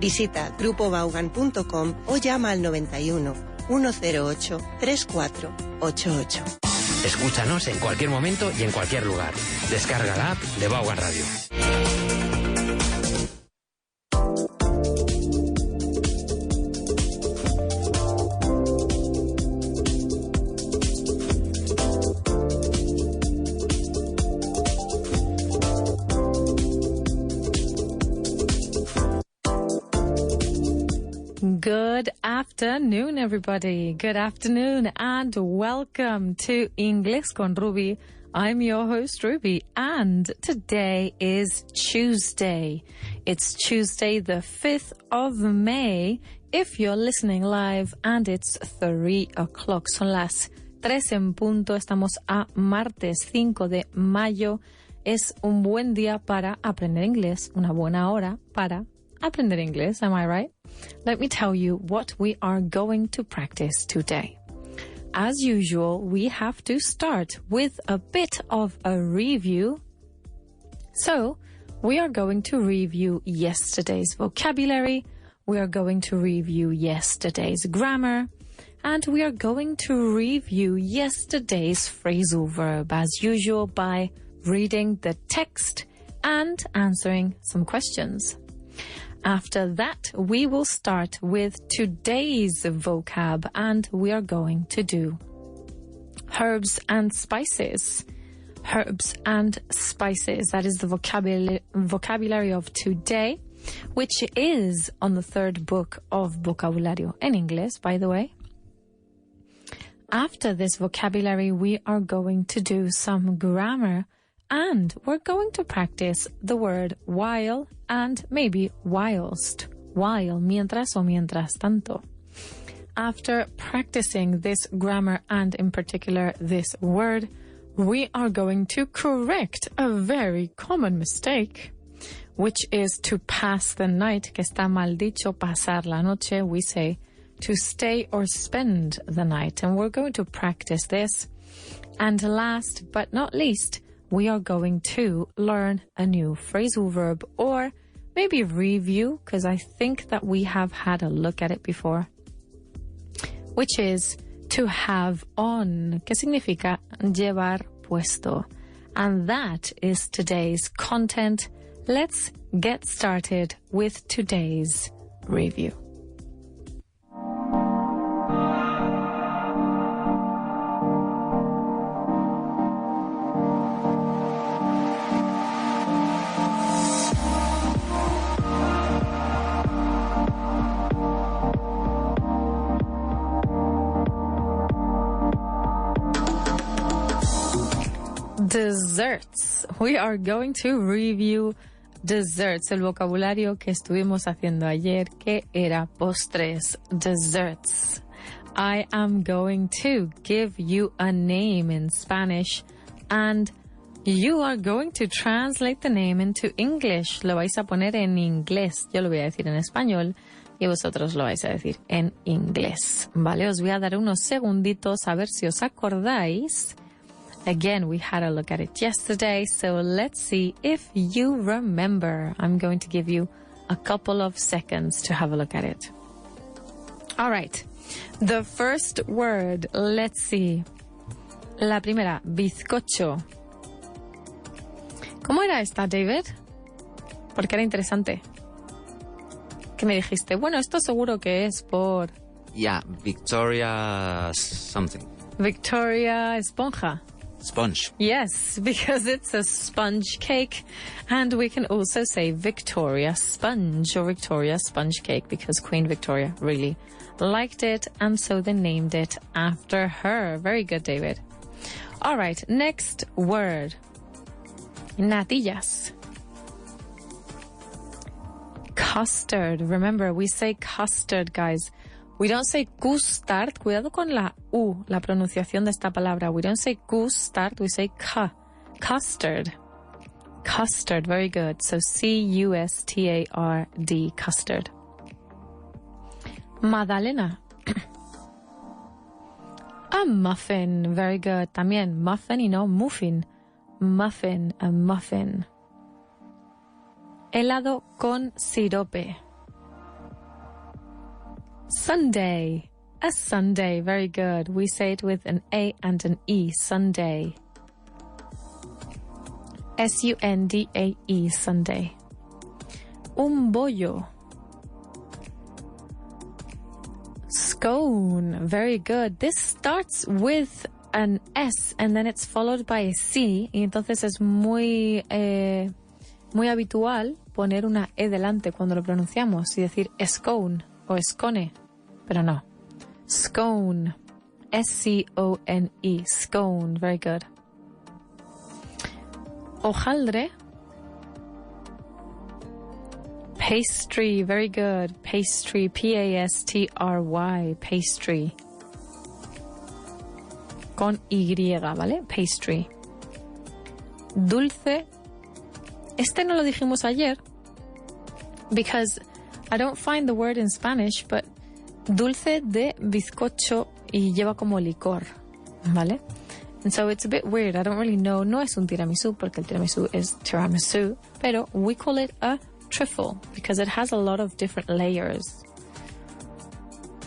Visita grupovaughan.com o llama al 91 108 3488. Escúchanos en cualquier momento y en cualquier lugar. Descarga la app de Vaughan Radio. Good afternoon, everybody. Good afternoon and welcome to Inglés con Ruby. I'm your host, Ruby, and today is Tuesday. It's Tuesday, the 5th of May, if you're listening live, and it's 3 o'clock. Son las 3 en punto. Estamos a martes 5 de mayo. Es un buen día para aprender inglés, una buena hora para aprender inglés, am I right? Let me tell you what we are going to practice today. As usual, we have to start with a bit of a review. So, we are going to review yesterday's vocabulary, we are going to review yesterday's grammar, and we are going to review yesterday's phrasal verb, as usual, by reading the text and answering some questions. After that, we will start with today's vocab, and we are going to do herbs and spices. Herbs and spices, that is the vocabulary of today, which is on the third book of vocabulario in Inglés, by the way. After this vocabulary, we are going to do some grammar, and we're going to practice the word while and maybe whilst. While, mientras o mientras tanto. After practicing this grammar and in particular this word, we are going to correct a very common mistake, which is to pass the night, que está mal dicho, pasar la noche. We say to stay or spend the night, and we're going to practice this. And last but not least, we are going to learn a new phrasal verb, or maybe review, because I think that we have had a look at it before, which is to have on, que significa llevar puesto. And that is today's content. Let's get started with today's review. Desserts. We are going to review desserts, el vocabulario que estuvimos haciendo ayer, que era postres, desserts. I am going to give you a name in Spanish, and you are going to translate the name into English. Lo vais a poner en inglés. Yo lo voy a decir en español y vosotros lo vais a decir en inglés. Vale, os voy a dar unos segunditos a ver si os acordáis. Again, we had a look at it yesterday, so let's see if you remember. I'm going to give you a couple of seconds to have a look at it. All right. The first word, let's see. La primera, bizcocho. ¿Cómo era esta, David? Porque era interesante. ¿Qué me dijiste? Bueno, esto seguro que es por... Yeah, Victoria something. Victoria Esponja. Sponge. Yes, because it's a sponge cake. And we can also say Victoria Sponge or Victoria Sponge Cake because Queen Victoria really liked it, and so they named it after her. Very good, David. All right, next word. Natillas. Custard. Remember, we say custard, guys. We don't say custard. Cuidado con la U, la pronunciación de esta palabra. We don't say custard, we say custard. Custard, very good. So C-U-S-T-A-R-D, custard. Magdalena. A muffin, very good. También muffin y no muffin. Muffin, a muffin. Helado con sirope. Sunday. A Sunday. Very good. We say it with an A and an E. Sunday. S-U-N-D-A-E. Sunday. Un bollo. Scone. Very good. This starts with an S and then it's followed by a C. Y entonces es muy habitual poner una E delante cuando lo pronunciamos y decir scone o scone. Pero no. Scone. S-C-O-N-E. Scone. Very good. Hojaldre. Pastry. Very good. Pastry. P-A-S-T-R-Y. Pastry. Con Y, ¿vale? Pastry. Dulce. Este no lo dijimos ayer because I don't find the word in Spanish, but dulce de bizcocho y lleva como licor, ¿vale? And so it's a bit weird. I don't really know. No es un tiramisú porque el tiramisú es tiramisú, pero we call it a trifle because it has a lot of different layers.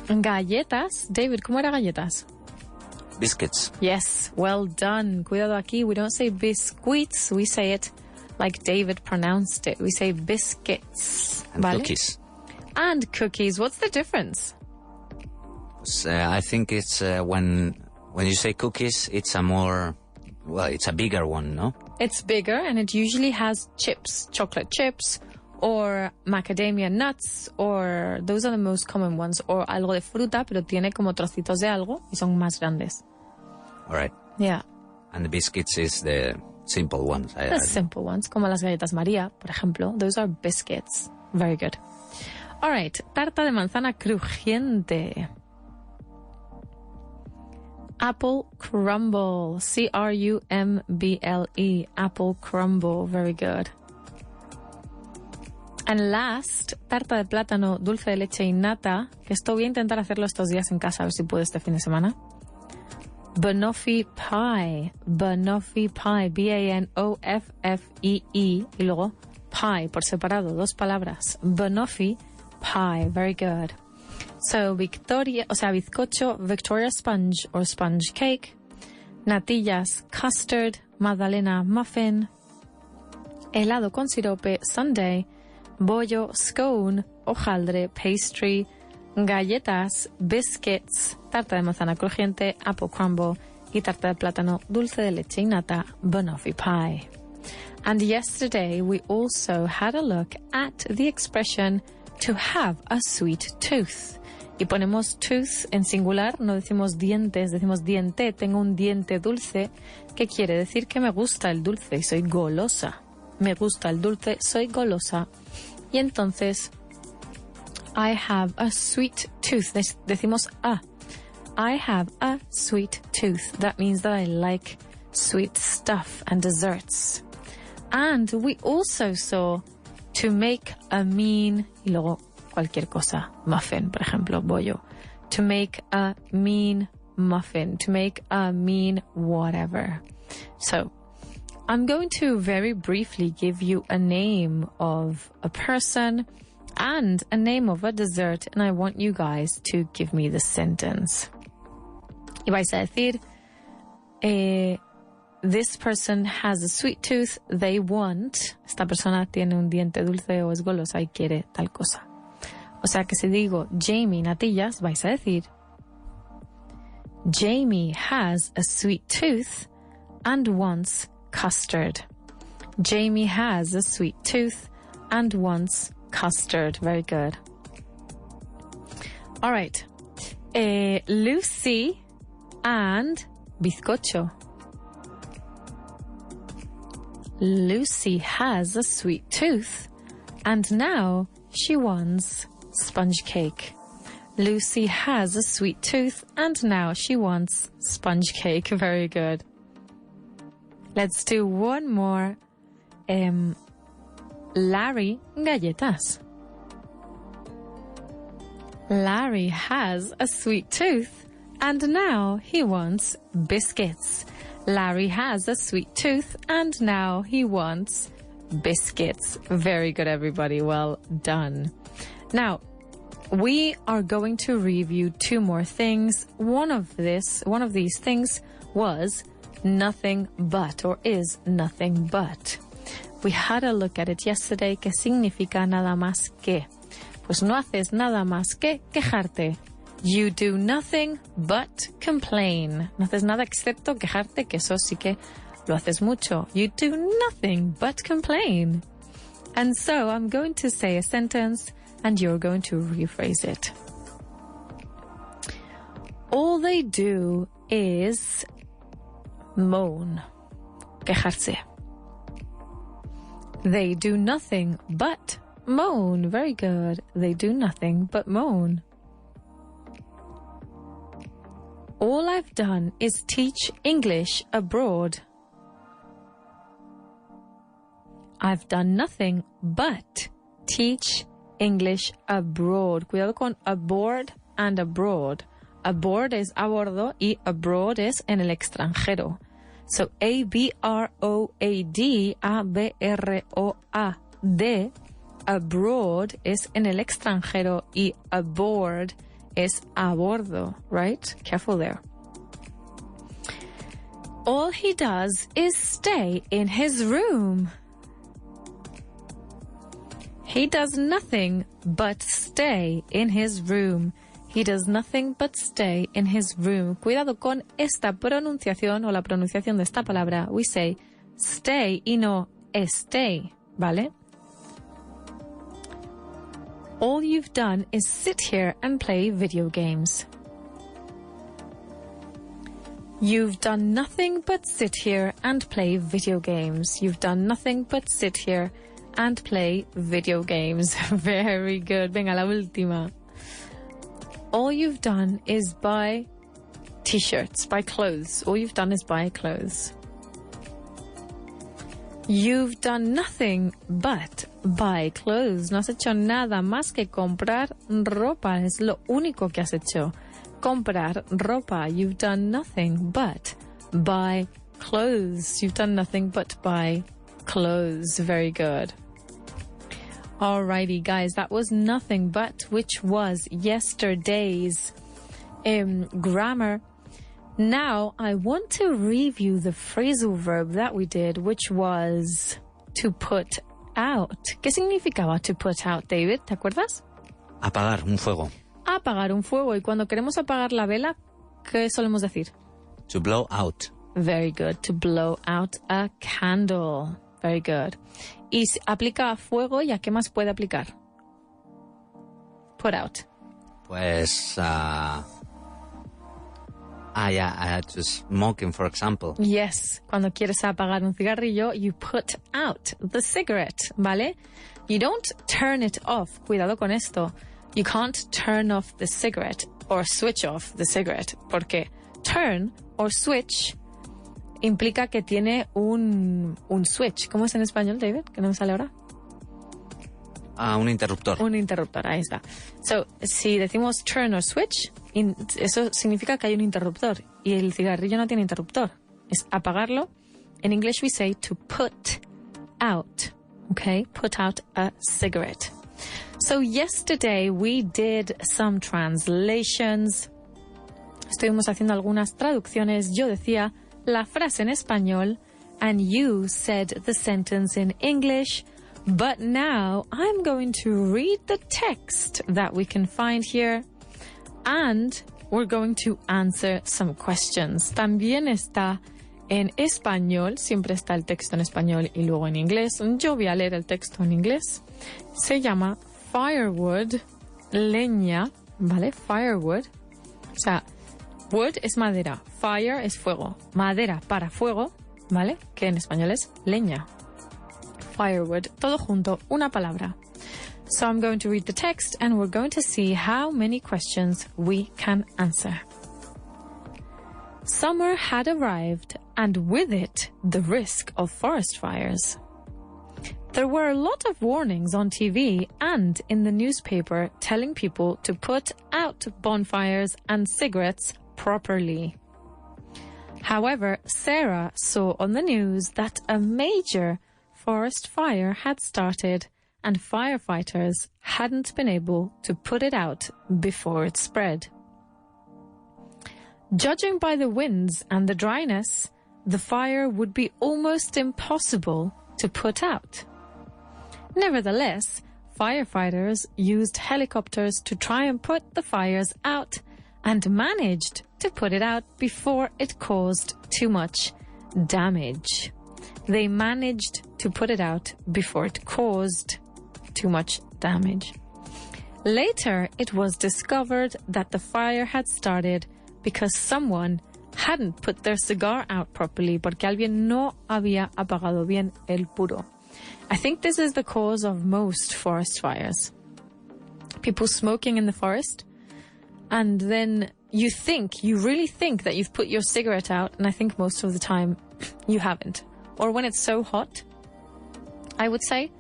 Galletas. David, ¿cómo era galletas? Biscuits. Yes, well done. Cuidado aquí. We don't say biscuits. We say it like David pronounced it. We say biscuits. And ¿vale? cookies. And cookies. What's the difference? I think it's when you say cookies, it's it's a bigger one, no? It's bigger and it usually has chips, chocolate chips, or macadamia nuts, or those are the most common ones, or algo de fruta, pero tiene como trocitos de algo y son más grandes. All right. Yeah. And the biscuits is the simple ones. The simple ones, como las galletas María, por ejemplo. Those are biscuits. Very good. All right. Tarta de manzana crujiente. Apple crumble. C-R-U-M-B-L-E. Apple crumble. Very good. And last, tarta de plátano, dulce de leche y nata, que esto voy a intentar hacerlo estos días en casa, a ver si puedo este fin de semana. Banoffee pie. Banoffee pie. B-A-N-O-F-F-E-E. Y luego pie, por separado, dos palabras. Banoffee pie. Very good. So, bizcocho, Victoria sponge or sponge cake. Natillas, custard. Magdalena, muffin. Helado con sirope, sundae. Bollo, scone. Hojaldre, pastry. Galletas, biscuits. Tarta de manzana crujiente, apple crumble. Y tarta de plátano, dulce de leche y nata, banoffee pie. And yesterday we also had a look at the expression to have a sweet tooth. Y ponemos tooth en singular, no decimos dientes, decimos diente, tengo un diente dulce, que quiere decir que me gusta el dulce y soy golosa. Me gusta el dulce, soy golosa. Y entonces, I have a sweet tooth. Decimos a. I have a sweet tooth. That means that I like sweet stuff and desserts. And we also saw to make a mean, y luego cualquier cosa, muffin, por ejemplo, bollo. To make a mean muffin, to make a mean whatever. So, I'm going to very briefly give you a name of a person and a name of a dessert, and I want you guys to give me the sentence. Y vais a decir, this person has a sweet tooth, they want, esta persona tiene un diente dulce o es golosa y quiere tal cosa. O sea que si digo Jamie Natillas, vais a decir, Jamie has a sweet tooth and wants custard. Jamie has a sweet tooth and wants custard. Very good. All right. Lucy and bizcocho. Lucy has a sweet tooth and now she wants sponge cake. Lucy has a sweet tooth and now she wants sponge cake. Very good. Let's do one more. Larry galletas. Larry has a sweet tooth and now he wants biscuits. Larry has a sweet tooth and now he wants biscuits. Very good, everybody. Well done. Now, we are going to review two more things. One of these things was nothing but, or is nothing but. We had a look at it yesterday. ¿Qué significa nada más que? Pues no haces nada más que quejarte. You do nothing but complain. No haces nada excepto quejarte, que eso sí que lo haces mucho. You do nothing but complain. And so I'm going to say a sentence and you're going to rephrase it. All they do is moan. Quejarse. They do nothing but moan. Very good. They do nothing but moan. All I've done is teach English abroad. I've done nothing but teach English abroad. Cuidado con aboard and abroad. Aboard es a bordo y abroad es en el extranjero. So A-B-R-O-A-D, A-B-R-O-A-D, abroad es en el extranjero y aboard es a bordo, right? Careful there. All he does is stay in his room. He does nothing but stay in his room. He does nothing but stay in his room. Cuidado con esta pronunciación o la pronunciación de esta palabra. We say stay y no stay, ¿vale? All you've done is sit here and play video games. You've done nothing but sit here and play video games. You've done nothing but sit here and play video games. Very good. Venga, la última. All you've done is buy t-shirts, buy clothes. All you've done is buy clothes. You've done nothing but buy clothes. No has hecho nada más que comprar ropa. Es lo único que has hecho. Comprar ropa. You've done nothing but buy clothes. You've done nothing but buy clothes. Very good. Alrighty, guys, that was nothing but, which was yesterday's grammar. Now, I want to review the phrasal verb that we did, which was to put out. ¿Qué significaba to put out, David? ¿Te acuerdas? Apagar un fuego. Apagar un fuego. Y cuando queremos apagar la vela, ¿qué solemos decir? To blow out. Very good. To blow out a candle. Very good. Y aplica a fuego, ¿y a qué más puede aplicar? Put out. Pues, to smoking, for example. Yes. Cuando quieres apagar un cigarrillo, you put out the cigarette, ¿vale? You don't turn it off. Cuidado con esto. You can't turn off the cigarette or switch off the cigarette. Porque turn or switch implica que tiene un switch. ¿Cómo es en español, David? ¿Que no me sale ahora? Un interruptor. Un interruptor, ahí está. So, si decimos turn or switch, eso significa que hay un interruptor. Y el cigarrillo no tiene interruptor. Es apagarlo. In English we say to put out. Okay? Put out a cigarette. So, yesterday we did some translations. Estuvimos haciendo algunas traducciones. Yo decía la frase en español, and you said the sentence in English. But now I'm going to read the text that we can find here, and we're going to answer some questions. También está en español, siempre está el texto en español y luego en inglés. Yo voy a leer el texto en inglés. Se llama firewood, leña, ¿vale? Firewood. O sea, wood es madera, fire es fuego, madera para fuego, ¿vale? Que en español es leña. Firewood, todo junto, una palabra. So I'm going to read the text and we're going to see how many questions we can answer. Summer had arrived, and with it, the risk of forest fires. There were a lot of warnings on TV and in the newspaper telling people to put out bonfires and cigarettes properly. However, Sarah saw on the news that a major forest fire had started and firefighters hadn't been able to put it out before it spread. Judging by the winds and the dryness, the fire would be almost impossible to put out. Nevertheless, firefighters used helicopters to try and put the fires out and managed to put it out before it caused too much damage. They managed to put it out before it caused too much damage. Later, it was discovered that the fire had started because someone hadn't put their cigar out properly, porque alguien no había apagado bien el puro. I think this is the cause of most forest fires. People smoking in the forest, and then you really think that you've put your cigarette out, and I think most of the time you haven't. Or when it's so hot, I would say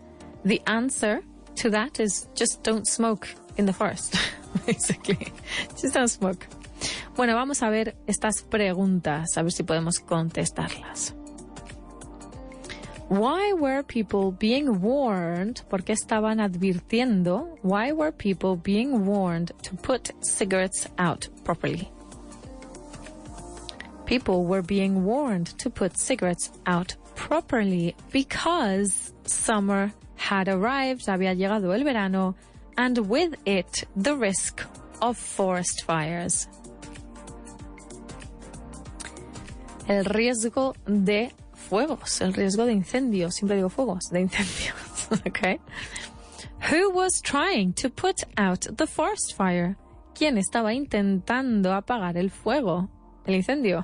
the answer to that is just don't smoke in the forest, basically. Just don't smoke. Bueno, vamos a ver estas preguntas, a ver si podemos contestarlas. Why were people being warned? ¿Por qué estaban advirtiendo? Why were people being warned to put cigarettes out properly? People were being warned to put cigarettes out properly because summer had arrived, había llegado el verano, and with it the risk of forest fires. El riesgo de fuegos, el riesgo de incendios. Siempre digo fuegos, de incendios. Okay. Who was trying to put out the forest fire? ¿Quién estaba intentando apagar el fuego? El incendio.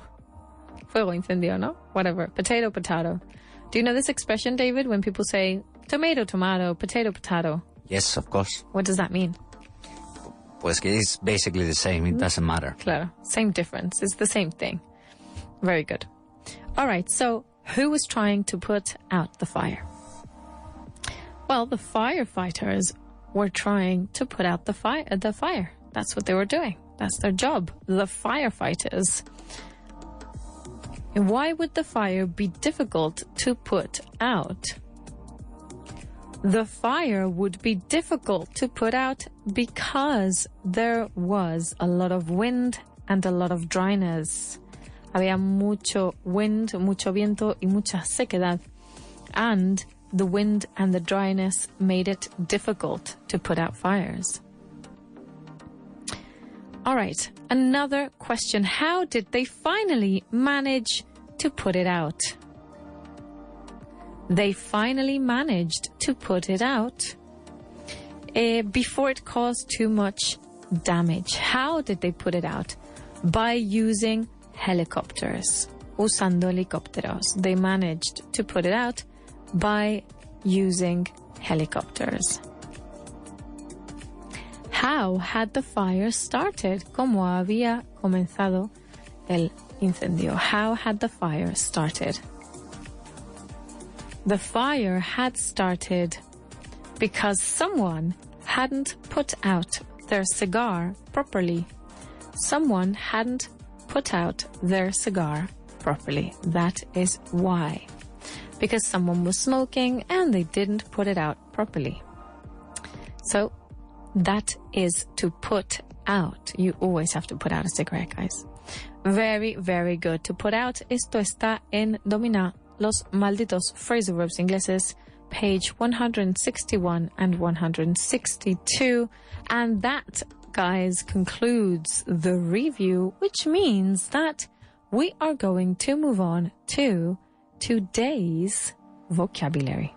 Fuego, incendio, ¿no? Whatever. Potato, potato. Do you know this expression, David, when people say tomato, tomato, potato, potato? Yes, of course. What does that mean? Pues que it's basically the same. It doesn't matter. Claro. Same difference. It's the same thing. Very good. All right, so who was trying to put out the fire? Well, the firefighters were trying to put out the fire. That's what they were doing. That's their job. The firefighters. And why would the fire be difficult to put out? The fire would be difficult to put out because there was a lot of wind and a lot of dryness. Había mucho wind, mucho viento y mucha sequedad. And the wind and the dryness made it difficult to put out fires. All right, another question. How did they finally manage to put it out? They finally managed to put it out before it caused too much damage. How did they put it out? By using helicopters. Usando helicópteros. They managed to put it out by using helicopters. How had the fire started? ¿Cómo había comenzado el incendio? How had the fire started? The fire had started because someone hadn't put out their cigar properly. Someone hadn't put out their cigar properly. That is why. Because someone was smoking and they didn't put it out properly. So that is to put out. You always have to put out a cigarette, guys. Very, very good. To put out. Esto está en Domina los malditos phrasal verbs ingleses, page 161 and 162. And that, guys, concludes the review, which means that we are going to move on to today's vocabulary.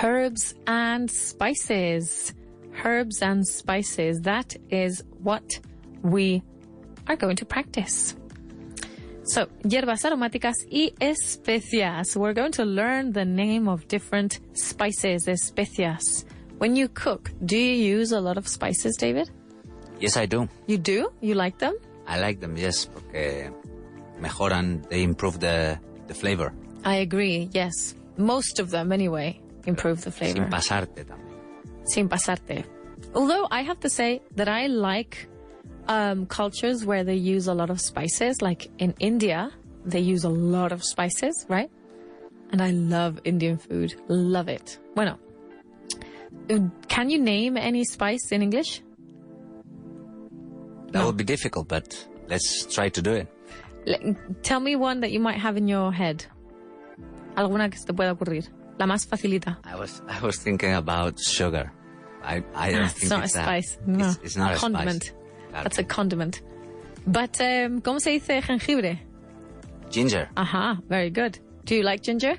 Herbs and spices. Herbs and spices. That is what we are going to practice. So, hierbas aromáticas y especias. We're going to learn the name of different spices, especias. When you cook, do you use a lot of spices, David? Yes, I do. You do? You like them? I like them, yes, porque mejoran, they improve the flavor. I agree, yes. Most of them, anyway. improve the flavor. Sin pasarte también. Sin pasarte. Although I have to say that I like cultures where they use a lot of spices. Like in India, they use a lot of spices, right? And I love Indian food. Love it. Bueno, can you name any spice in English? That would be difficult, but let's try to do it. Tell me one that you might have in your head. Alguna que se te pueda ocurrir. La más facilita. I was thinking about sugar. I don't think it's not a spice. No. It's not a condiment. spice. Claro. That's a condiment. But, ¿cómo se dice jengibre? Ginger. Aha, very good. Do you like ginger?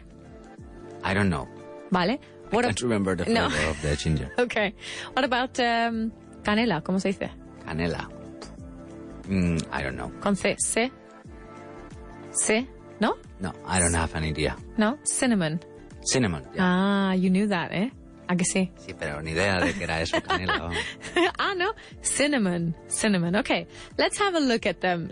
I don't know. Vale. I can't remember the flavor of the ginger. Okay. What about canela? ¿Cómo se dice? Canela. I don't know. Con C. C. C. No? No, I don't have an idea. No? Cinnamon. Cinnamon. Yeah. Ah, you knew that, eh? ¿A que sí? Sí, pero ni idea de que era eso, canela. Vamos. No. Cinnamon. Cinnamon. Okay. Let's have a look at them.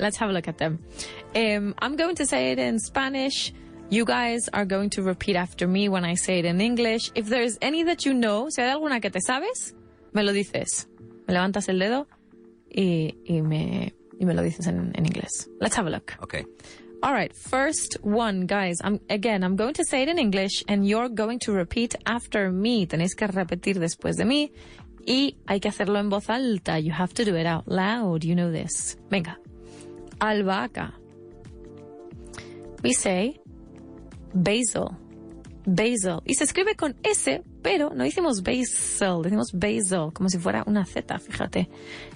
I'm going to say it in Spanish. You guys are going to repeat after me when I say it in English. If there's any that you know, si hay alguna que te sabes, me lo dices. Me levantas el dedo y me lo dices en inglés. Let's have a look. Okay. All right, first one, guys. I'm going to say it in English and you're going to repeat after me. Tenéis que repetir después de mí y hay que hacerlo en voz alta. You have to do it out loud. You know this. Venga. Albahaca. We say basil. Basil. Y se escribe con S, pero no decimos basil, decimos basil, como si fuera una Z, fíjate.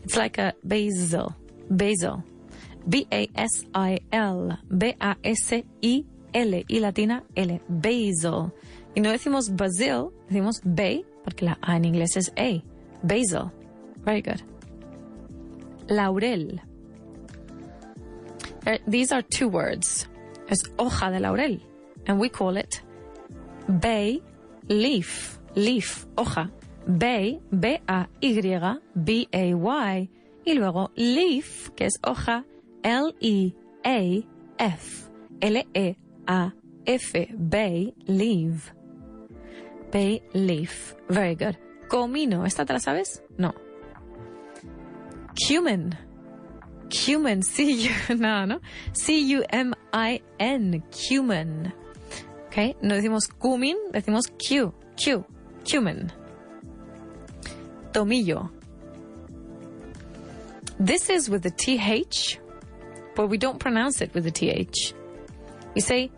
It's like a basil. Basil. B-A-S-I-L. B-A-S-I-L. Y latina L. Basil. Y no decimos basil, decimos bay, porque la A en inglés es A. Basil. Very good. Laurel. These are two words. Es hoja de laurel. And we call it bay leaf. Leaf, hoja. Bay, B-A-Y, B-A-Y. Y luego leaf, que es hoja, L-E-A-F. L-E-A-F. Bay leaf. Bay leaf. Very good. Comino. ¿Esta te la sabes? No. Cumin. Cumin. No. C-U-M-I-N. Cumin. Okay. No decimos cumin, decimos cumin. Tomillo. This is with the TH, but we don't pronounce it with the TH. We say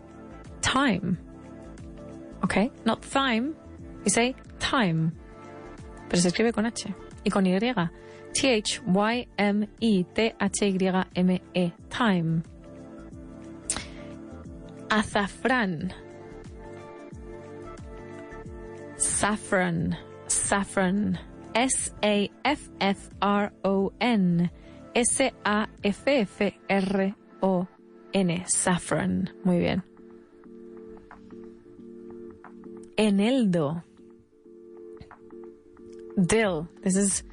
time. Okay? Not thyme. We say time. Pero se escribe con H y con Y. T-H-Y-M-E-T-H-Y-M-E. Time. Azafrán. Saffron. S-A-F-F-R-O-N. S-A-F-F-R-O-N. Saffron. Muy bien. Eneldo. Dill. This is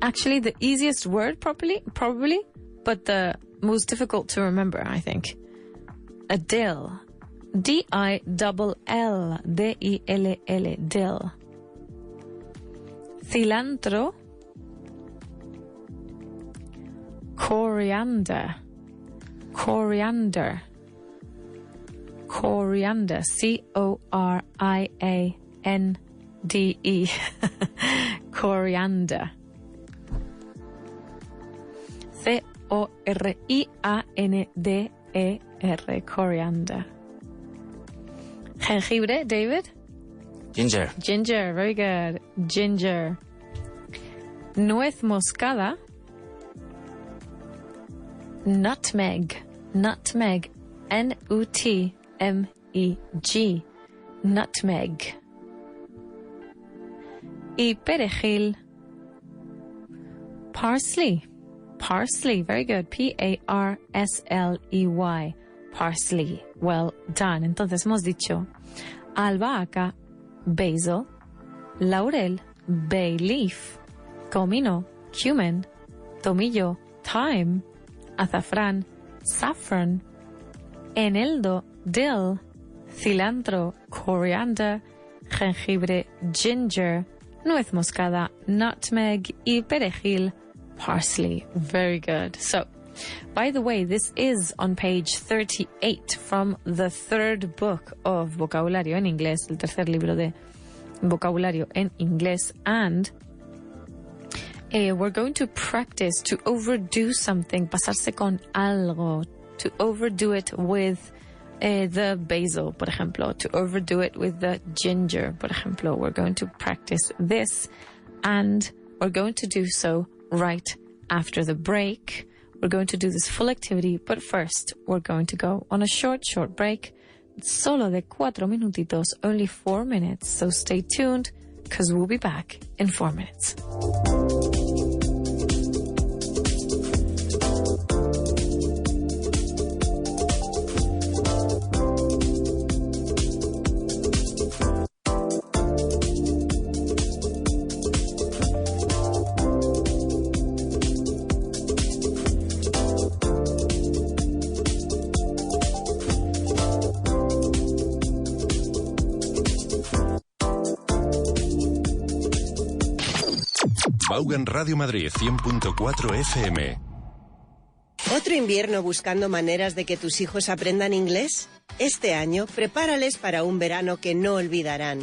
actually the easiest word, probably, but the most difficult to remember, I think. A dill. D-I-double-L. D-I-L-L. Dill. Cilantro. Coriander. C-O-R-I-A-N-D-E. Coriander. C-O-R-I-A-N-D-E-R. Coriander. Jengibre, David? Ginger. Very good. Ginger. Nuez moscada. Nutmeg. N-U-T-M-E-G. Nutmeg. Y perejil. Parsley. Very good. P-A-R-S-L-E-Y. Parsley. Well done. Entonces hemos dicho albahaca, basil, laurel, bay leaf, comino, cumin, tomillo, thyme, azafrán, saffron, eneldo, dill, cilantro, coriander, jengibre, ginger, nuez moscada, nutmeg y perejil, parsley. Very good. So, by the way, this is on page 38 from the third book of vocabulario en inglés, el tercer libro de vocabulario en inglés, and we're going to practice to overdo something, pasarse con algo, to overdo it with the basil, por ejemplo, to overdo it with the ginger, por ejemplo. We're going to practice this, and we're going to do so right after the break. We're going to do this full activity, but first we're going to go on a short break, solo de 4 minutitos, only 4 minutes, so stay tuned, because we'll be back in 4 minutes. Vaughan Radio Madrid 100.4 FM. ¿Otro invierno buscando maneras de que tus hijos aprendan inglés? Este año, prepárales para un verano que no olvidarán.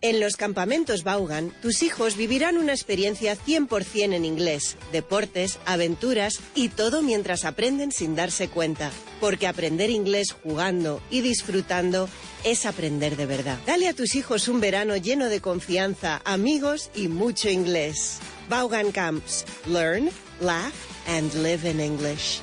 En los campamentos Vaughan, tus hijos vivirán una experiencia 100% en inglés, deportes, aventuras y todo mientras aprenden sin darse cuenta. Porque aprender inglés jugando y disfrutando es aprender de verdad. Dale a tus hijos un verano lleno de confianza, amigos y mucho inglés. Vaughan Camps. Learn, laugh and live in English.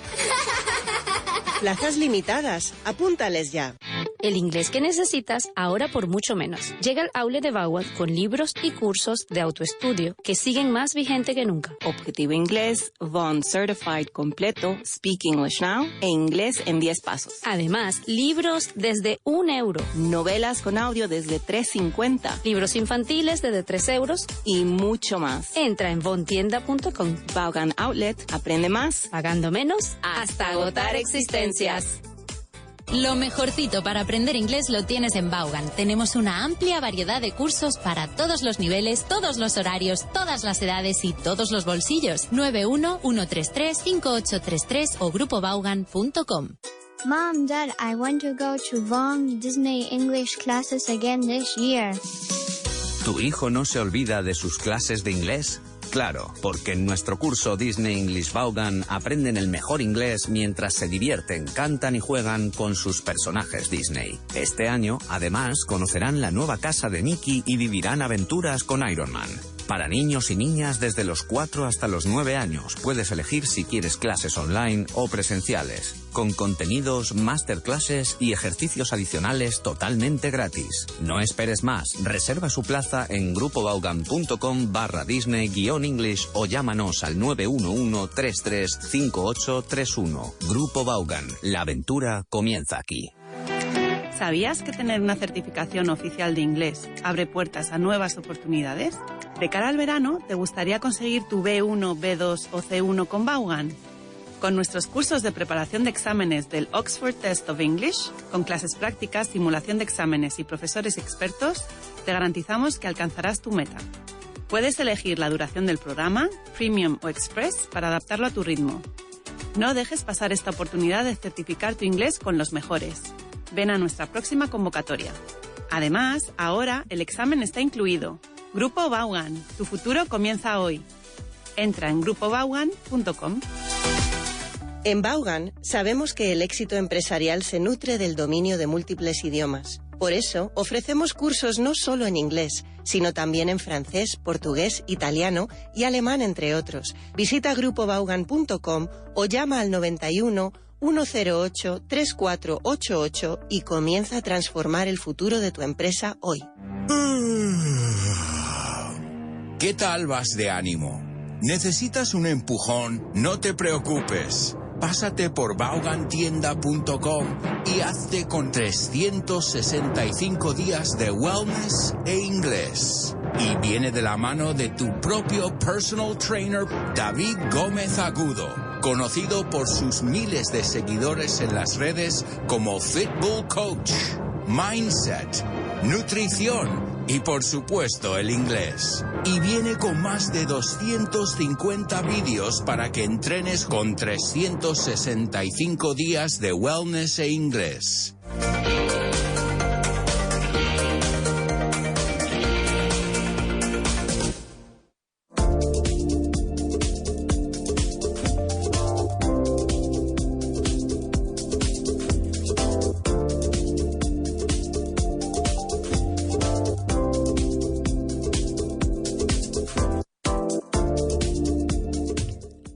Plazas limitadas. Apúntales ya. El inglés que necesitas ahora por mucho menos. Llega al outlet de Vaughan con libros y cursos de autoestudio que siguen más vigente que nunca. Objetivo Inglés, Vaughan Certified completo, Speak English Now e Inglés en 10 pasos. Además, libros desde €1. Novelas con audio desde $3.50. Libros infantiles desde €3. Y mucho más. Entra en vaughantienda.com. Vaughan Outlet, aprende más, pagando menos hasta agotar existencias. Lo mejorcito para aprender inglés lo tienes en Vaughan. Tenemos una amplia variedad de cursos para todos los niveles, todos los horarios, todas las edades y todos los bolsillos. 91-133-5833 o grupovaughan.com. Mom, Dad, I want to go to Vaughan Disney English classes again this year. ¿Tu hijo no se olvida de sus clases de inglés? Claro, porque en nuestro curso Disney English Vaughan aprenden el mejor inglés mientras se divierten, cantan y juegan con sus personajes Disney. Este año, además, conocerán la nueva casa de Mickey y vivirán aventuras con Iron Man. Para niños y niñas desde los 4 hasta los 9 años, puedes elegir si quieres clases online o presenciales, con contenidos, masterclasses y ejercicios adicionales totalmente gratis. No esperes más, reserva su plaza en grupovaughan.com/Disney-English o llámanos al 911-335831. Grupo Vaughan, la aventura comienza aquí. ¿Sabías que tener una certificación oficial de inglés abre puertas a nuevas oportunidades? De cara al verano, ¿te gustaría conseguir tu B1, B2 o C1 con Vaughan? Con nuestros cursos de preparación de exámenes del Oxford Test of English, con clases prácticas, simulación de exámenes y profesores expertos, te garantizamos que alcanzarás tu meta. Puedes elegir la duración del programa, Premium o Express, para adaptarlo a tu ritmo. No dejes pasar esta oportunidad de certificar tu inglés con los mejores. Ven a nuestra próxima convocatoria. Además, ahora el examen está incluido. Grupo Vaughan, tu futuro comienza hoy. Entra en grupovaughan.com. En Vaughan sabemos que el éxito empresarial se nutre del dominio de múltiples idiomas. Por eso, ofrecemos cursos no solo en inglés, sino también en francés, portugués, italiano y alemán, entre otros. Visita grupovaughan.com o llama al 91-108-3488 y comienza a transformar el futuro de tu empresa hoy. ¿Qué tal vas de ánimo? ¿Necesitas un empujón? No te preocupes. Pásate por vaughantienda.com y hazte con 365 días de wellness e inglés. Y viene de la mano de tu propio personal trainer, David Gómez Agudo, conocido por sus miles de seguidores en las redes como Fitbull Coach, Mindset, Nutrición Y por supuesto el inglés. Y viene con más de 250 vídeos para que entrenes con 365 días de wellness e inglés.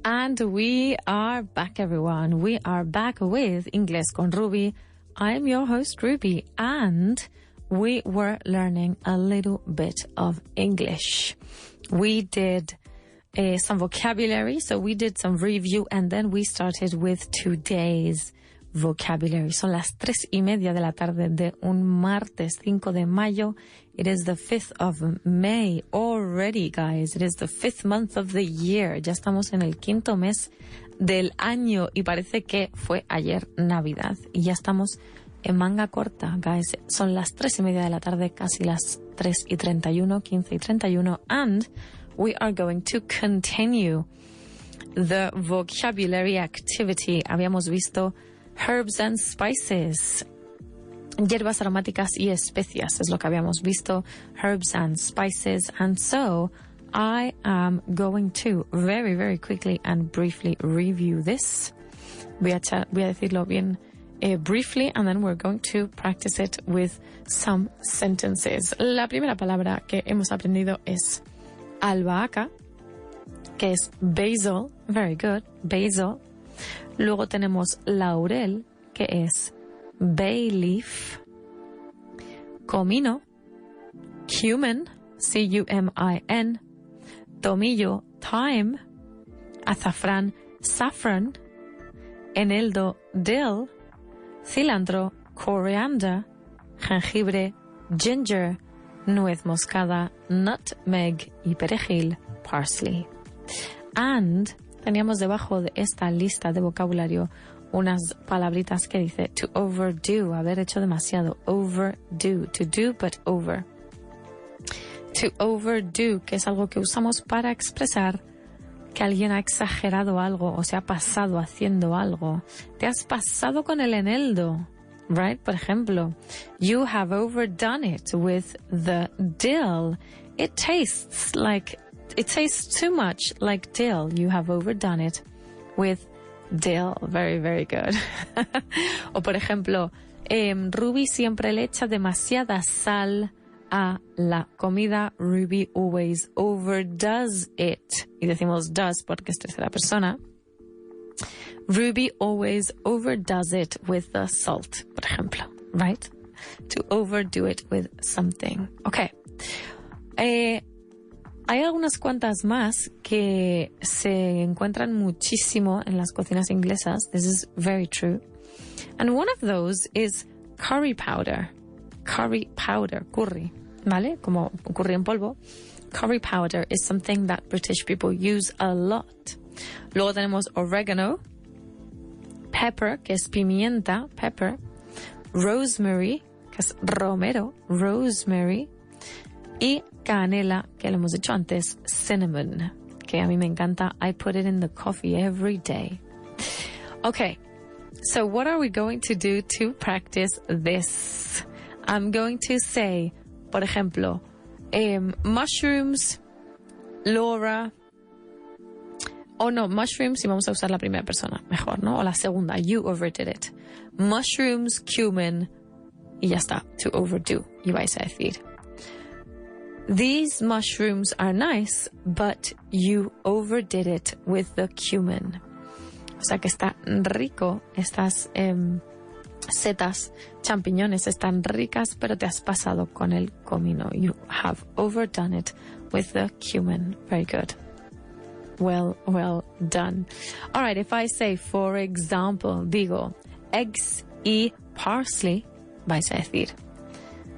And we are back, everyone. We are back with Inglés con Ruby. I'm your host, Ruby, and we were learning a little bit of English. We did some vocabulary, so we did some review, and then we started with today's vocabulary. Son las 3:30 de la tarde de un martes 5 de mayo. It is the 5th of May already, guys. It is the 5th month of the year. Ya estamos en el 5º mes del año y parece que fue ayer Navidad. Y ya estamos en manga corta, guys. Son las 3:30 de la tarde, casi las 3:31, 15:31. And we are going to continue the vocabulary activity. Habíamos visto herbs and spices. Hierbas aromáticas y especias es lo que habíamos visto. Herbs and spices. And so I am going to very, very quickly and briefly review this. Voy a decirlo bien briefly, and then we're going to practice it with some sentences. La primera palabra que hemos aprendido es albahaca, que es basil. Very good, basil. Luego tenemos laurel, que es bay leaf. Comino, cumin, C-U-M-I-N. Tomillo, thyme. Azafrán, saffron. Eneldo, dill. Cilantro, coriander. Jengibre, ginger. Nuez moscada, nutmeg. Y perejil, parsley. And teníamos debajo de esta lista de vocabulario unas palabritas que dice to overdo, haber hecho demasiado. Overdo, to do but over. To overdo, que es algo que usamos para expresar que alguien ha exagerado algo o se ha pasado haciendo algo. Te has pasado con el eneldo, right? Por ejemplo, you have overdone it with the dill. It tastes too much like dill. You have overdone it with dill. Very, very good. O por ejemplo, Ruby siempre le echa demasiada sal a la comida. Ruby always overdoes it. Y decimos does porque es tercera persona. Ruby always overdoes it with the salt, por ejemplo, right? To overdo it with something. Okay. Hay algunas cuantas más que se encuentran muchísimo en las cocinas inglesas. This is very true. And one of those is curry powder. Curry powder, curry, ¿vale? Como curry en polvo. Curry powder is something that British people use a lot. Luego tenemos oregano, pepper, que es pimienta, pepper, rosemary, que es romero, rosemary, y canela, que lo hemos dicho antes, cinnamon, que a mí me encanta. I put it in the coffee every day. Okay, so what are we going to do to practice this? I'm going to say, por ejemplo, mushrooms, Laura. Oh no, mushrooms, y vamos a usar la primera persona, mejor, ¿no? O la segunda, you overdid it. Mushrooms, cumin, y ya está, to overdo, y vais a decir. These mushrooms are nice, but you overdid it with the cumin. O sea que está rico, estas setas, champiñones están ricas, pero te has pasado con el comino. You have overdone it with the cumin. Very good. Well done. All right, if I say, for example, digo, eggs y parsley, vais a decir,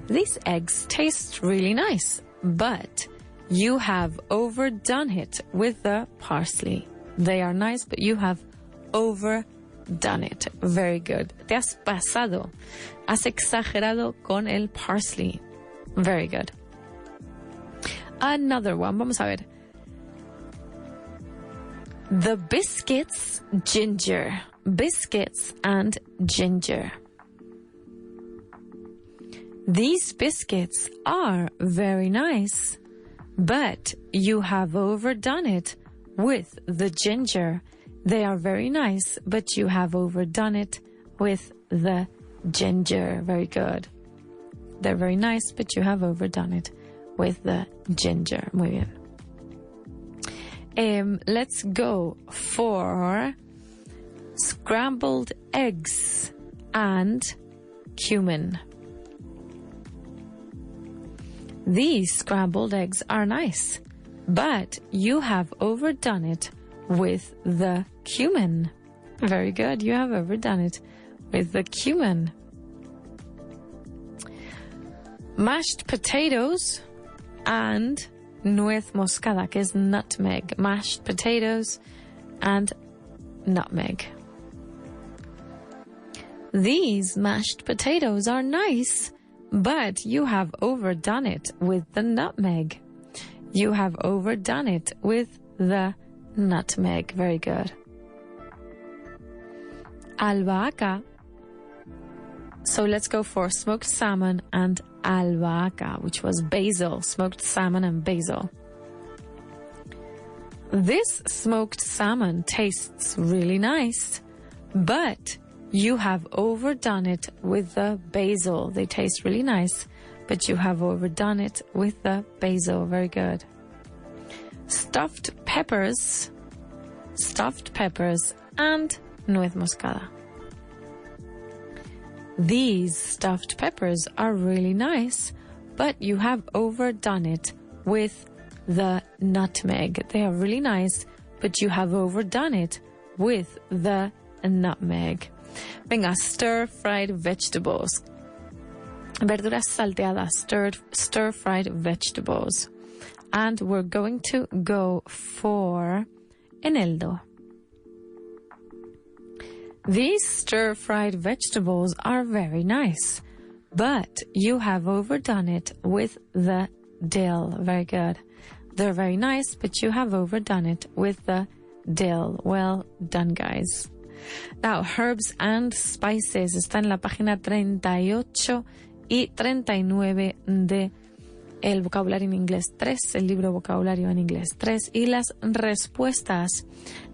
these eggs taste really nice, but you have overdone it with the parsley. They are nice, but you have overdone it. Very good. Te has pasado. Has exagerado con el parsley. Very good. Another one. Vamos a ver. The biscuits, ginger. Biscuits and ginger. These biscuits are very nice, but you have overdone it with the ginger. They are very nice, but you have overdone it with the ginger. Very good. They're very nice, but you have overdone it with the ginger. Muy bien. Let's go for scrambled eggs and cumin. These scrambled eggs are nice, but you have overdone it with the cumin. Very good. You have overdone it with the cumin. Mashed potatoes and nuez moscada, que es nutmeg. Mashed potatoes and nutmeg. These mashed potatoes are nice, but you have overdone it with the nutmeg. You have overdone it with the nutmeg. Very good. Albahaca. So let's go for smoked salmon and albahaca, which was basil. Smoked salmon and basil. This smoked salmon tastes really nice, but you have overdone it with the basil. They taste really nice, but you have overdone it with the basil. Very good. Stuffed peppers and nuez moscada. These stuffed peppers are really nice, but you have overdone it with the nutmeg. They are really nice, but you have overdone it with the nutmeg. Venga, stir-fried vegetables. Verduras salteadas, stir-fried vegetables. And we're going to go for eneldo. These stir-fried vegetables are very nice, but you have overdone it with the dill. Very good. They're very nice, but you have overdone it with the dill. Well done, guys. Now, herbs and spices está en la página 38 y 39 de el vocabulario en inglés 3, el libro vocabulario en inglés 3, y las respuestas.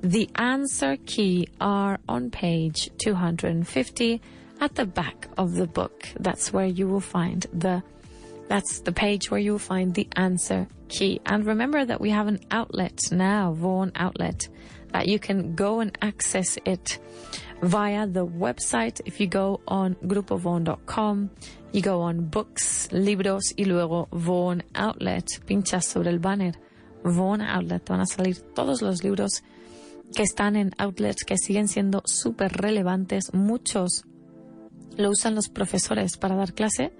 The answer key are on page 250 at the back of the book. That's where you will find that's the page where you will find the answer key. And remember that we have an outlet now, Vaughan outlet, that you can go and access it via the website. If you go on grupovaughan.com, you go on books, libros, y luego Vaughan Outlet. Pinchas sobre el banner Vaughan Outlet. Te van a salir todos los libros que están en outlets, que siguen siendo súper relevantes. Muchos lo usan los profesores para dar clase,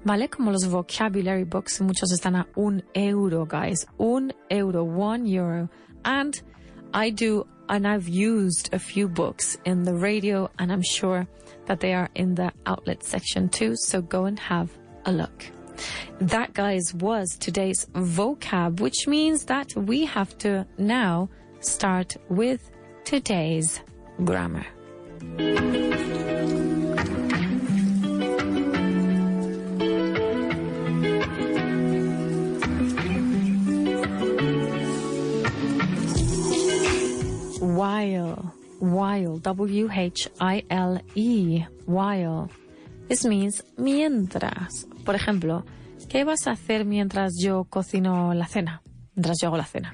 ¿vale? Como los vocabulary books. Muchos están a €1, guys. €1. And I've used a few books in the radio, and I'm sure that they are in the outlet section too, so go and have a look. That, guys, was today's vocab, which means that we have to now start with today's grammar. While, W-H-I-L-E, while. This means mientras. Por ejemplo, ¿qué vas a hacer mientras yo cocino la cena? Mientras yo hago la cena.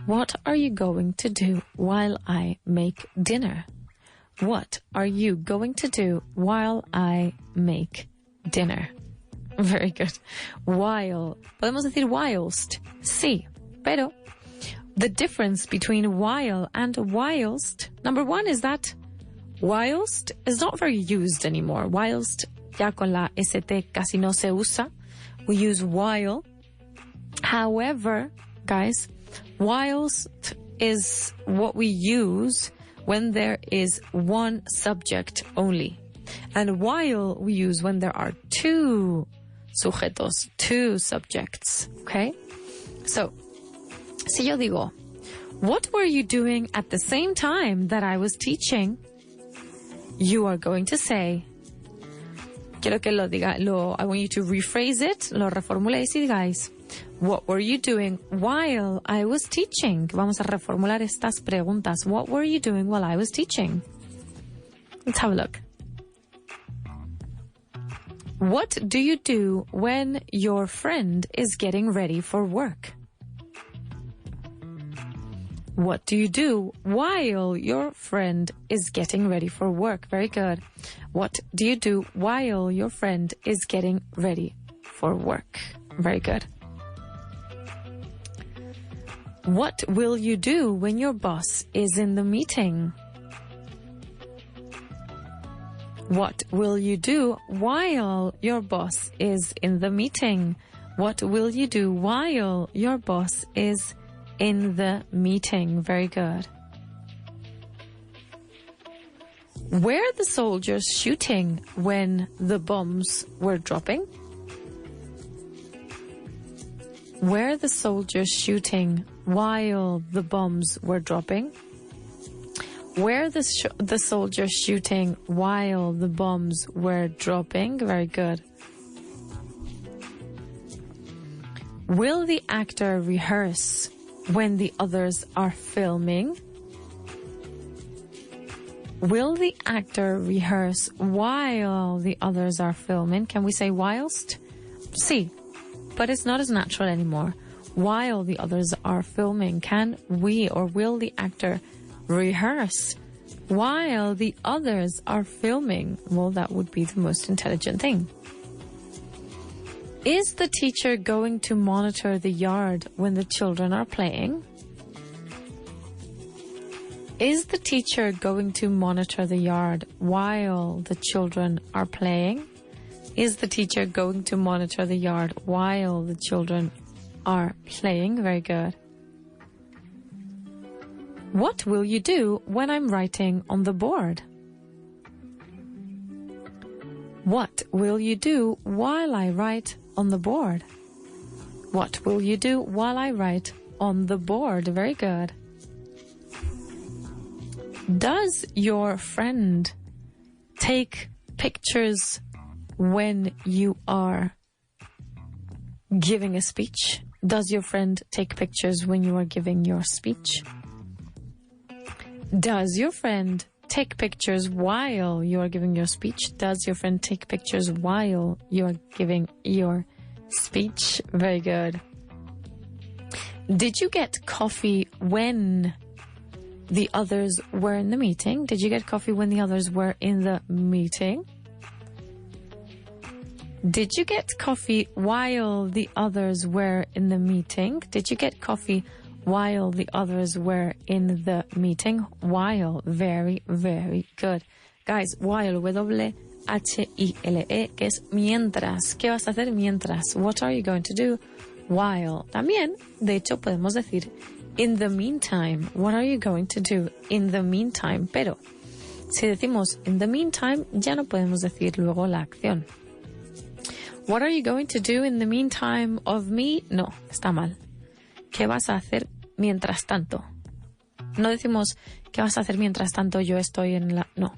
What are you going to do while I make dinner? What are you going to do while I make dinner? Very good. While. Podemos decir whilst. Sí, pero the difference between while and whilst, number one, is that whilst is not very used anymore. Whilst, ya con la ST casi no se usa. We use while. However, guys, whilst is what we use when there is one subject only. And while we use when there are two sujetos, two subjects, okay? So, si yo digo, what were you doing at the same time that I was teaching? You are going to say, quiero que lo diga, I want you to rephrase it, lo reformuléis y digáis, what were you doing while I was teaching? Vamos a reformular estas preguntas. What were you doing while I was teaching? Let's have a look. What do you do when your friend is getting ready for work? What do you do while your friend is getting ready for work? Very good. What do you do while your friend is getting ready for work? Very good. What will you do when your boss is in the meeting? What will you do while your boss is in the meeting? What will you do while your boss is in the meeting? Very good. Were the soldiers shooting when the bombs were dropping? Were the soldiers shooting while the bombs were dropping? Were the soldiers shooting while the bombs were dropping? Very good. Will the actor rehearse when the others are filming? Will the actor rehearse while the others are filming? Can we say whilst? Sí, but it's not as natural anymore. While the others are filming, can we or will the actor rehearse while the others are filming? Well, that would be the most intelligent thing. Is the teacher going to monitor the yard when the children are playing? Is the teacher going to monitor the yard while the children are playing? Is the teacher going to monitor the yard while the children are playing? Very good. What will you do when I'm writing on the board? What will you do while I write on the board? What will you do while I write on the board? Very good. Does your friend take pictures when you are giving a speech? Does your friend take pictures when you are giving your speech? Does your friend take pictures while you are giving your speech? Does your friend take pictures while you are giving your speech? Very good. Did you get coffee when the others were in the meeting? Did you get coffee when the others were in the meeting? Did you get coffee while the others were in the meeting? Did you get coffee while the others were in the meeting? While. Very, very good. Guys, while, W-H-I-L-E, que es mientras. ¿Qué vas a hacer mientras? What are you going to do while? También, de hecho, podemos decir in the meantime. What are you going to do in the meantime? Pero, si decimos in the meantime, ya no podemos decir luego la acción. What are you going to do in the meantime of me? No, está mal. ¿Qué vas a hacer mientras tanto? No decimos ¿qué vas a hacer mientras tanto yo estoy en la...? No.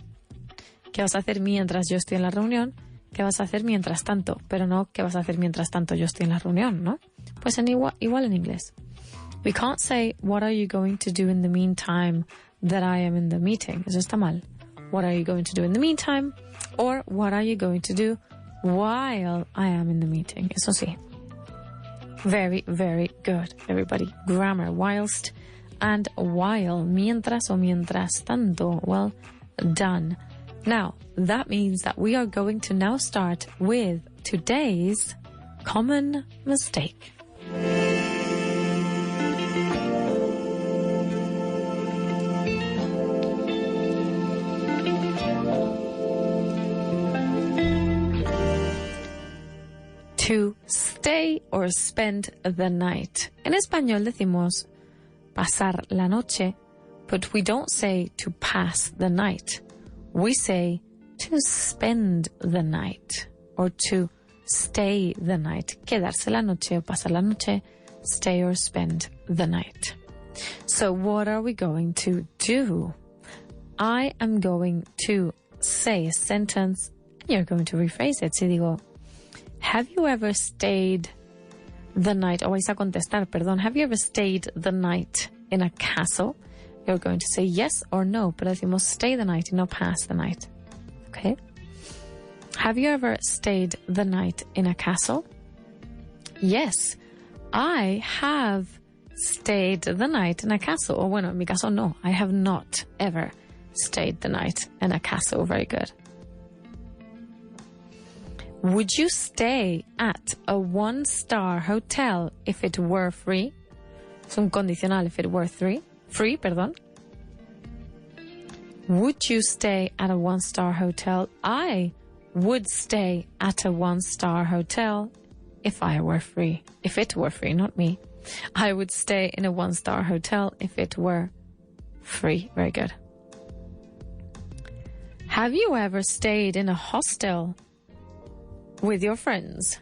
¿Qué vas a hacer mientras yo estoy en la reunión? ¿Qué vas a hacer mientras tanto? Pero no ¿qué vas a hacer mientras tanto yo estoy en la reunión? ¿No? Pues igual en inglés. We can't say what are you going to do in the meantime that I am in the meeting. Eso está mal. What are you going to do in the meantime? Or what are you going to do while I am in the meeting? Eso sí. Very, very good, everybody. Grammar, whilst and while. Mientras o mientras tanto. Well done. Now, that means that we are going to now start with today's common mistake. To stay or spend the night. En español decimos pasar la noche, but we don't say to pass the night. We say to spend the night or to stay the night. Quedarse la noche o pasar la noche stay or spend the night. So what are we going to do? I am going to say a sentence and you're going to rephrase it. Si digo, have you ever stayed the night? O vais a contestar, perdón. Have you ever stayed the night in a castle? You're going to say yes or no, pero decimos stay the night y no pass the night. Okay? Have you ever stayed the night in a castle? Yes, I have stayed the night in a castle. O bueno, en mi caso no. I have not ever stayed the night in a castle. Very good. Would you stay at a 1-star hotel if it were free? Es un condicional, if it were free, perdón. Would you stay at a 1-star hotel? I would stay at a 1-star hotel if I were free. If it were free, not me. I would stay in a 1-star hotel if it were free. Very good. Have you ever stayed in a hostel with your friends?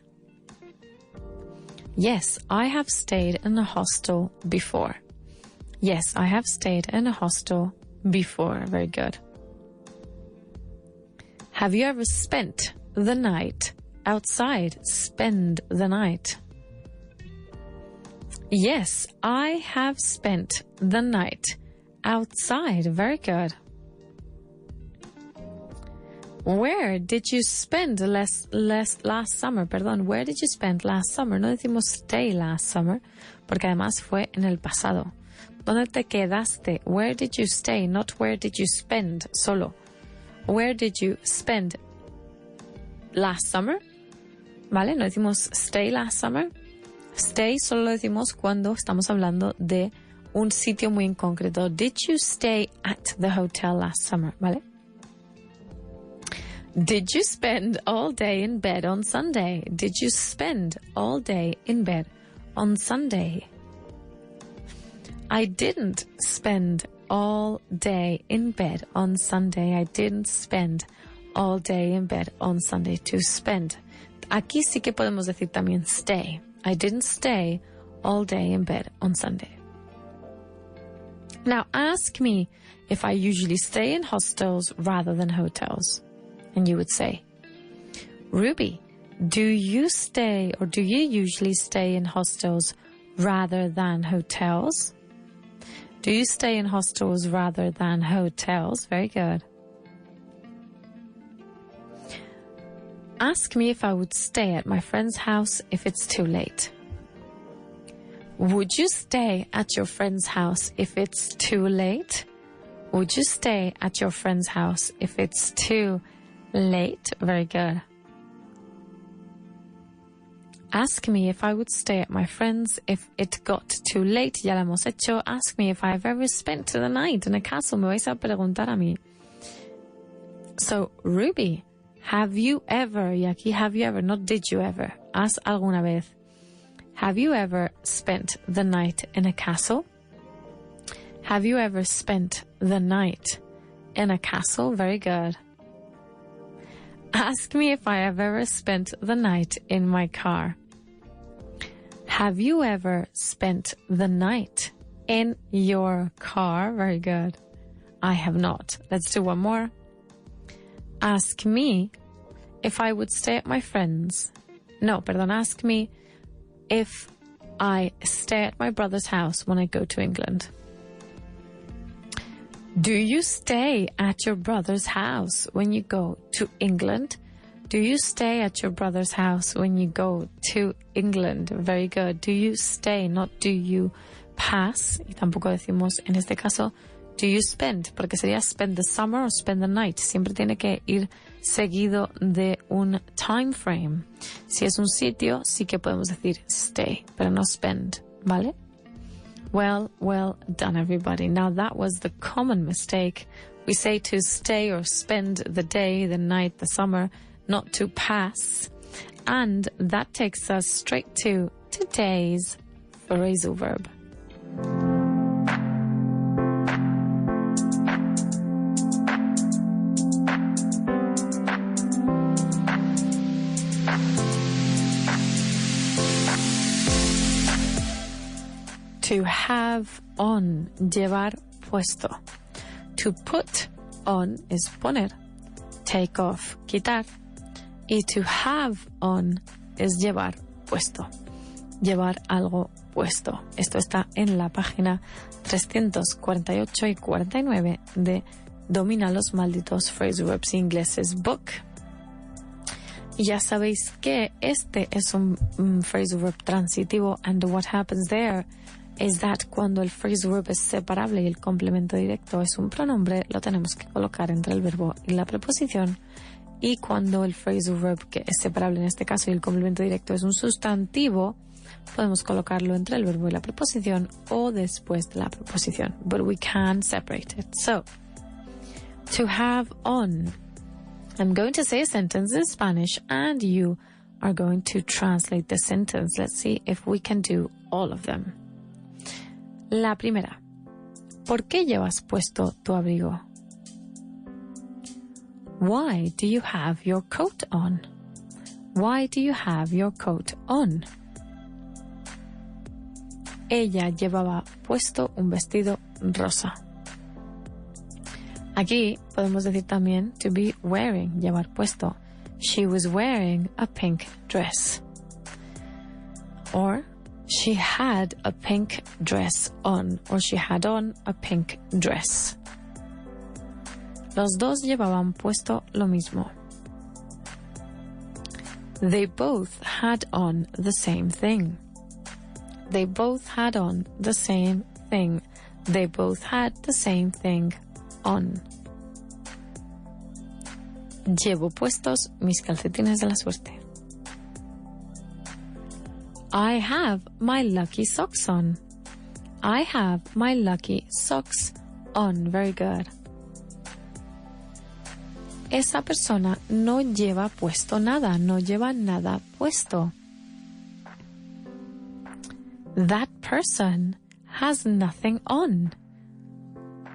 Yes, I have stayed in a hostel before. Yes, I have stayed in a hostel before. Very good. Have you ever spent the night outside? Spend the night. Yes, I have spent the night outside. Very good. Where did you spend last summer? Perdón, where did you spend last summer? No decimos stay last summer, porque además fue en el pasado. ¿Dónde te quedaste? Where did you stay? Not where did you spend, solo. Where did you spend last summer? ¿Vale? No decimos stay last summer. Stay solo lo decimos cuando estamos hablando de un sitio muy en concreto. Did you stay at the hotel last summer? ¿Vale? Did you spend all day in bed on Sunday? Did you spend all day in bed on Sunday? I didn't spend all day in bed on Sunday. I didn't spend all day in bed on Sunday. To spend. Aquí sí que podemos decir también stay. I didn't stay all day in bed on Sunday. Now ask me if I usually stay in hostels rather than hotels. And you would say, Ruby, do you stay or do you usually stay in hostels rather than hotels? Do you stay in hostels rather than hotels? Very good. Ask me if I would stay at my friend's house if it's too late. Would you stay at your friend's house if it's too late? Would you stay at your friend's house if it's too late? Very good. Ask me if I would stay at my friend's if it got too late. Ya lo hemos hecho. Ask me if I've ever spent the night in a castle. Me vais a preguntar a mí. So, Ruby, have you ever, y aquí have you ever, not did you ever. ¿Has alguna vez? Have you ever spent the night in a castle? Have you ever spent the night in a castle? Very good. Ask me if I have ever spent the night in my car. Have you ever spent the night in your car? Very good. I have not. Let's do one more. Ask me if I would stay at my friend's. No, perdón. Ask me if I stay at my brother's house when I go to England. Do you stay at your brother's house when you go to England? Do you stay at your brother's house when you go to England? Very good. Do you stay, not do you pass. Y tampoco decimos, en este caso, do you spend, porque sería spend the summer o spend the night. Siempre tiene que ir seguido de un time frame. Si es un sitio, sí que podemos decir stay, pero no spend, ¿vale? Well done, everybody. Now that was the common mistake. We say to stay or spend the day, the night, the summer, not to pass. And that takes us straight to today's phrasal verb. To have on, llevar puesto. To put on es poner. Take off, quitar. Y to have on es llevar puesto. Llevar algo puesto. Esto está en la página 348 y 49 de Domina los malditos phrasal verbs ingleses book. Y ya sabéis que este es un phrasal verb transitivo, and what happens there is that cuando el phrasal verb es separable y el complemento directo es un pronombre, lo tenemos que colocar entre el verbo y la preposición. Y cuando el phrasal verb que es separable en este caso y el complemento directo es un sustantivo, podemos colocarlo entre el verbo y la preposición o después de la preposición. But we can separate it. So, to have on. I'm going to say a sentence in Spanish and you are going to translate the sentence. Let's see if we can do all of them. La primera. ¿Por qué llevas puesto tu abrigo? Why do you have your coat on? Why do you have your coat on? Ella llevaba puesto un vestido rosa. Aquí podemos decir también to be wearing, llevar puesto. She was wearing a pink dress. Or she had a pink dress on. Or she had on a pink dress. Los dos llevaban puesto lo mismo. They both had on the same thing. They both had on the same thing. They both had the same thing on. Llevo puestos mis calcetines de la suerte. I have my lucky socks on. I have my lucky socks on. Very good. Esa persona no lleva puesto nada, no lleva nada puesto. That person has nothing on.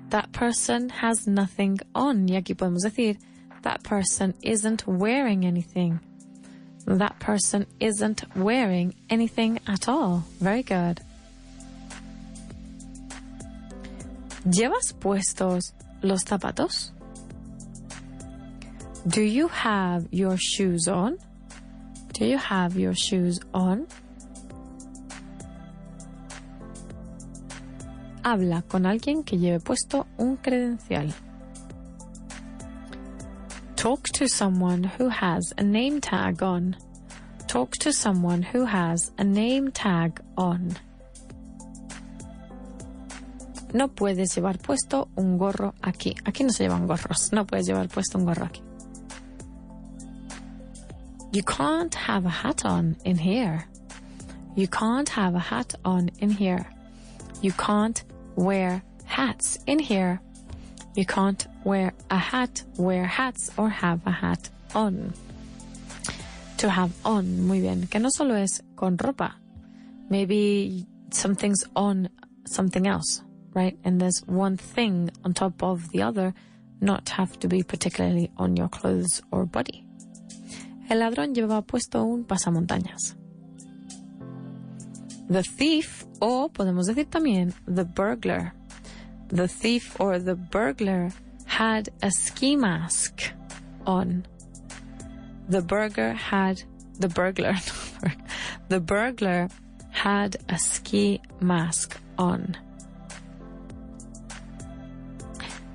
That person has nothing on. Y aquí podemos decir, that person isn't wearing anything. That person isn't wearing anything at all. Very good. ¿Llevas puestos los zapatos? Do you have your shoes on? Do you have your shoes on? Habla con alguien que lleve puesto un credencial. Talk to someone who has a name tag on. Talk to someone who has a name tag on. No puedes llevar puesto un gorro aquí. Aquí no se llevan gorros. No puedes llevar puesto un gorro aquí. You can't have a hat on in here. You can't have a hat on in here. You can't wear hats in here. You can't wear a hat, wear hats, or have a hat on. To have on, muy bien, que no solo es con ropa. Maybe something's on something else, right? And there's one thing on top of the other, not have to be particularly on your clothes or body. El ladrón llevaba puesto un pasamontañas. The thief, o podemos decir también the burglar. The thief or the burglar had a ski mask on. The burglar had a ski mask on.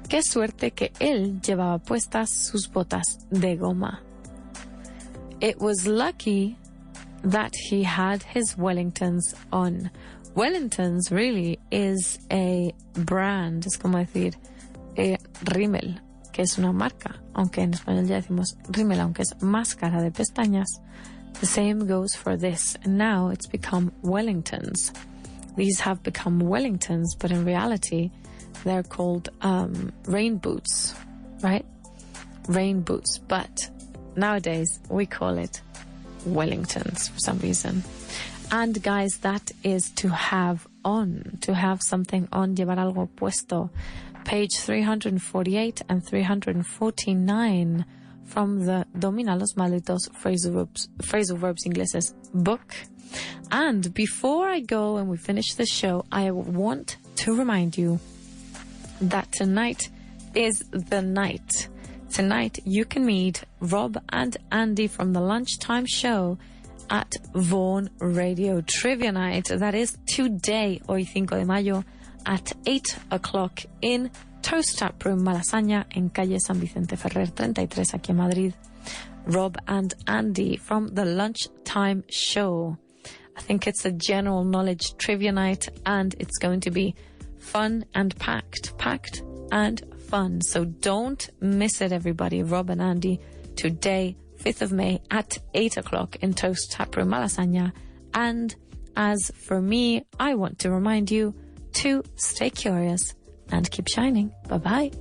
Qué suerte que él llevaba puestas sus botas de goma. It was lucky that he had his Wellingtons on. Wellingtons really is a brand, es como decir Rimmel, que es una marca, aunque en español ya decimos Rimmel, aunque es máscara de pestañas. The same goes for this, and now it's become Wellingtons. These have become Wellingtons, but in reality they're called rain boots, right? Rain boots, but nowadays we call it Wellingtons for some reason. And guys, that is to have on, to have something on, llevar algo puesto. Page 348 and 349 from the Domina los Malditos Phrasal Verbs Ingleses book. And before I go and we finish the show, I want to remind you that tonight is the night. Tonight you can meet Rob and Andy from the lunchtime show at Vaughan Radio Trivia Night. That is today, hoy 5 de mayo, at 8 o'clock in Toast Tap Room Malasaña en calle San Vicente Ferrer 33 aquí en Madrid. Rob and Andy from the lunchtime show. I think it's a general knowledge trivia night and it's going to be fun and packed and fun. So don't miss it, everybody. Rob and Andy today, 5th of May at 8 o'clock in Toast Tap Room Malasaña. And as for me, I want to remind you to stay curious and keep shining. Bye-bye.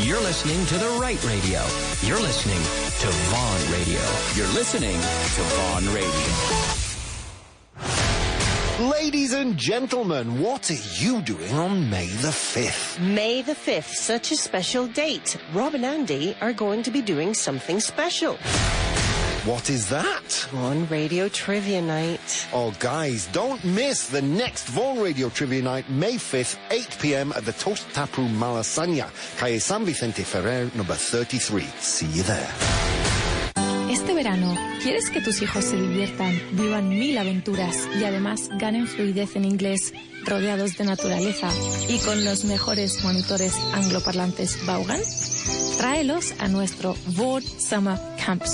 You're listening to the right radio. You're listening to Vaughan Radio. You're listening to Vaughan Radio. Ladies and gentlemen, what are you doing on May the 5th? May the 5th, such a special date. Rob and Andy are going to be doing something special. What is that? Vaughan Radio Trivia Night. Oh, guys, don't miss the next Vaughan Radio Trivia Night, May 5th, 8 p.m. at the Toast Tap Room Malasaña, calle San Vicente Ferrer, number 33. See you there. Este verano, ¿quieres que tus hijos se diviertan, vivan 1000 aventuras y además ganen fluidez en inglés, rodeados de naturaleza y con los mejores monitores angloparlantes Vaughan? Tráelos a nuestro Vaughan Summer Camps.